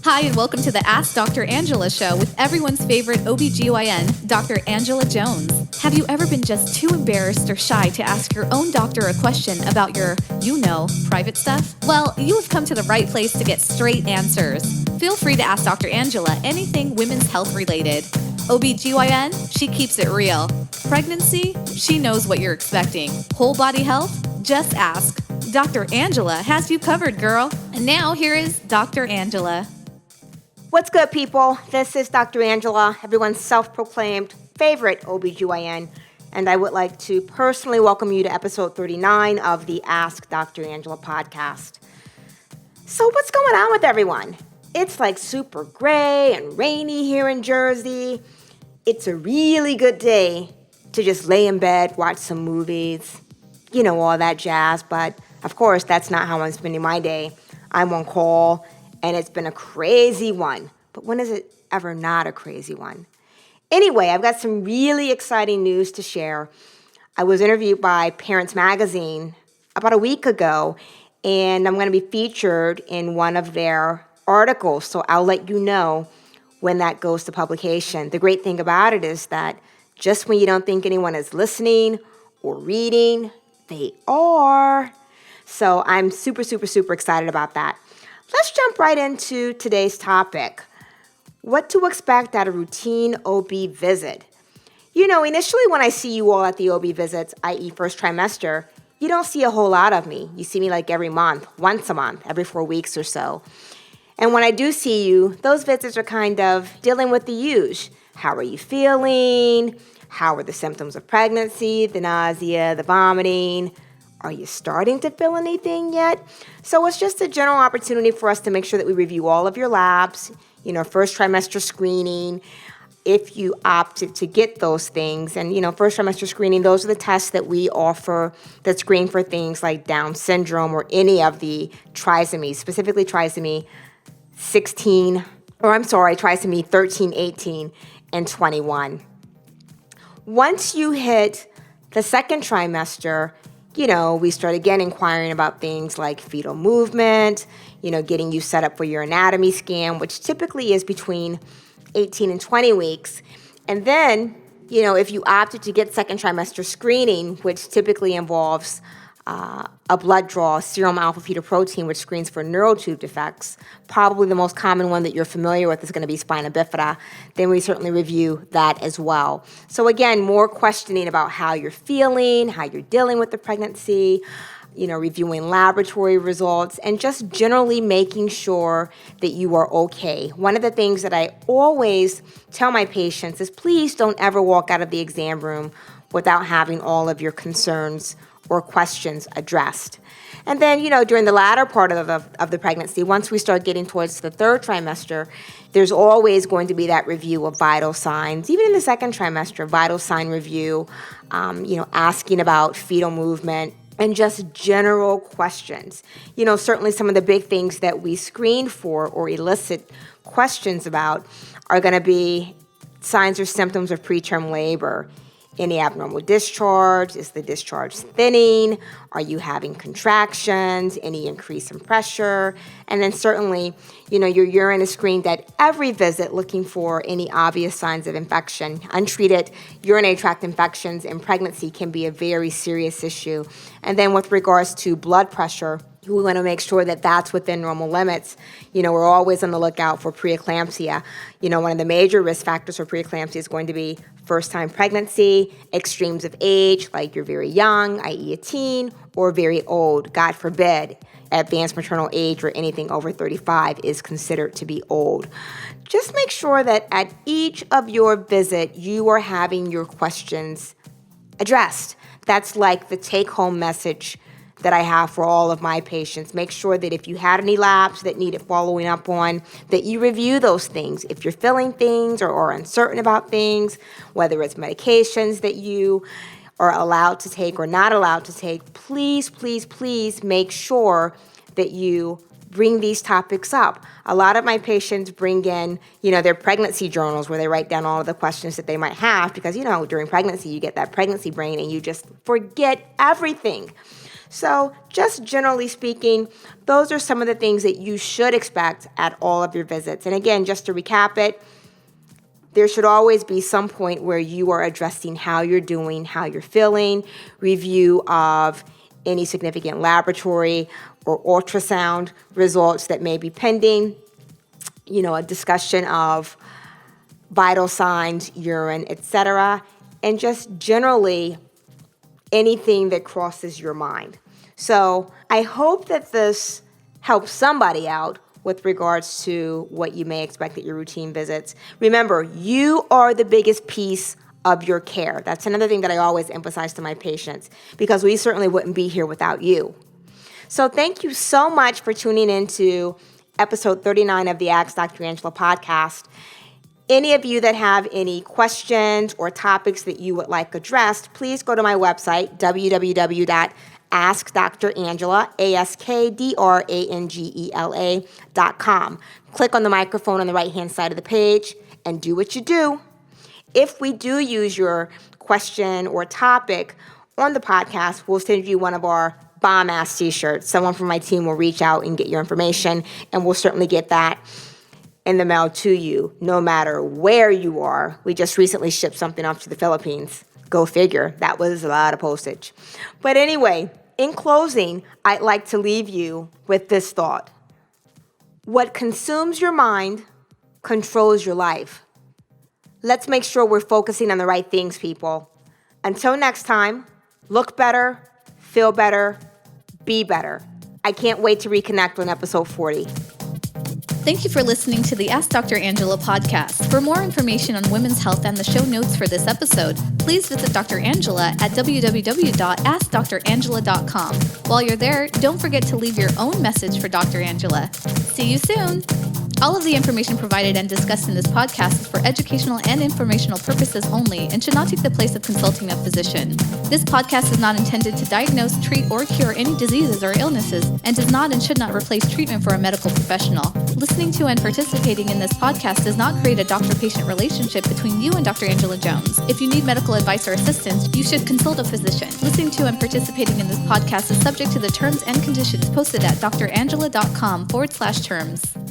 Hi, and welcome to the Ask Dr. Angela show with everyone's favorite OBGYN, Dr. Angela Jones. Have you ever been just too embarrassed or shy to ask your own doctor a question about your, private stuff? Well, you have come to the right place to get straight answers. Feel free to ask Dr. Angela anything women's health related. OBGYN, she keeps it real. Pregnancy, she knows what you're expecting. Whole body health, just ask. Dr. Angela has you covered, girl. And now here is Dr. Angela. What's good, people? This is Dr. Angela, everyone's self-proclaimed favorite OBGYN, and I would like to personally welcome you to episode 39 of the Ask Dr. Angela podcast. So what's going on with everyone? It's like super gray and rainy here in Jersey. It's a really good day to just lay in bed, watch some movies, all that jazz, but of course, that's not how I'm spending my day. I'm on call, and it's been a crazy one. But when is it ever not a crazy one? Anyway, I've got some really exciting news to share. I was interviewed by Parents Magazine about a week ago, and I'm going to be featured in one of their articles, so I'll let you know when that goes to publication. The great thing about it is that just when you don't think anyone is listening or reading, they are. So I'm super, super, super excited about that. Let's jump right into today's topic. What to expect at a routine OB visit. Initially when I see you all at the OB visits, i.e. first trimester, you don't see a whole lot of me. You see me like every month, once a month, every 4 weeks or so. And when I do see you, those visits are kind of dealing with the usual. How are you feeling? How are the symptoms of pregnancy, the nausea, the vomiting? Are you starting to feel anything yet? So it's just a general opportunity for us to make sure that we review all of your labs, first trimester screening, if you opted to get those things. And, first trimester screening, those are the tests that we offer that screen for things like Down syndrome or any of the trisomies, specifically trisomy 13, 18, and 21. Once you hit the second trimester, we start again inquiring about things like fetal movement, getting you set up for your anatomy scan, which typically is between 18 and 20 weeks. And then, if you opted to get second trimester screening, which typically involves a blood draw, serum alpha-fetoprotein, which screens for neural tube defects, probably the most common one that you're familiar with is going to be spina bifida, then we certainly review that as well. So again, more questioning about how you're feeling, how you're dealing with the pregnancy, reviewing laboratory results, and just generally making sure that you are okay. One of the things that I always tell my patients is please don't ever walk out of the exam room without having all of your concerns or questions addressed. And then, during the latter part of the pregnancy, once we start getting towards the third trimester, there's always going to be that review of vital signs. Even in the second trimester, vital sign review, asking about fetal movement, and just general questions. Certainly some of the big things that we screen for or elicit questions about are going to be signs or symptoms of preterm labor. Any abnormal discharge? Is the discharge thinning? Are you having contractions? Any increase in pressure? And then certainly, your urine is screened at every visit looking for any obvious signs of infection. Untreated urinary tract infections in pregnancy can be a very serious issue. And then with regards to blood pressure, we want to make sure that that's within normal limits. We're always on the lookout for preeclampsia. One of the major risk factors for preeclampsia is going to be first-time pregnancy, extremes of age, like you're very young, i.e. a teen, or very old. God forbid, advanced maternal age or anything over 35 is considered to be old. Just make sure that at each of your visit, you are having your questions addressed. That's like the take-home message that I have for all of my patients. Make sure that if you had any labs that needed following up on, that you review those things. If you're feeling things or uncertain about things, whether it's medications that you are allowed to take or not allowed to take, please, please, please make sure that you bring these topics up. A lot of my patients bring in, their pregnancy journals where they write down all of the questions that they might have because, during pregnancy, you get that pregnancy brain and you just forget everything. So just generally speaking, those are some of the things that you should expect at all of your visits. And again, just to recap it, there should always be some point where you are addressing how you're doing, how you're feeling, review of any significant laboratory or ultrasound results that may be pending, a discussion of vital signs, urine, etc., and just generally anything that crosses your mind. So I hope that this helps somebody out with regards to what you may expect at your routine visits. Remember, you are the biggest piece of your care. That's another thing that I always emphasize to my patients, because we certainly wouldn't be here without you. So thank you so much for tuning into episode 39 of the Ask Dr. Angela podcast. Any of you that have any questions or topics that you would like addressed, please go to my website, www.askdrangela.com. Click on the microphone on the right-hand side of the page and do what you do. If we do use your question or topic on the podcast, we'll send you one of our bomb-ass t-shirts. Someone from my team will reach out and get your information, and we'll certainly get that in the mail to you, no matter where you are. We just recently shipped something off to the Philippines. Go figure. That was a lot of postage. But anyway, in closing, I'd like to leave you with this thought. What consumes your mind controls your life. Let's make sure we're focusing on the right things, people. Until next time, look better, feel better, be better. I can't wait to reconnect on episode 40. Thank you for listening to the Ask Dr. Angela podcast. For more information on women's health and the show notes for this episode, please visit Dr. Angela at www.askdrangela.com. While you're there, don't forget to leave your own message for Dr. Angela. See you soon! All of the information provided and discussed in this podcast is for educational and informational purposes only and should not take the place of consulting a physician. This podcast is not intended to diagnose, treat, or cure any diseases or illnesses and does not and should not replace treatment for a medical professional. Listening to and participating in this podcast does not create a doctor-patient relationship between you and Dr. Angela Jones. If you need medical advice or assistance, you should consult a physician. Listening to and participating in this podcast is subject to the terms and conditions posted at drangela.com/terms.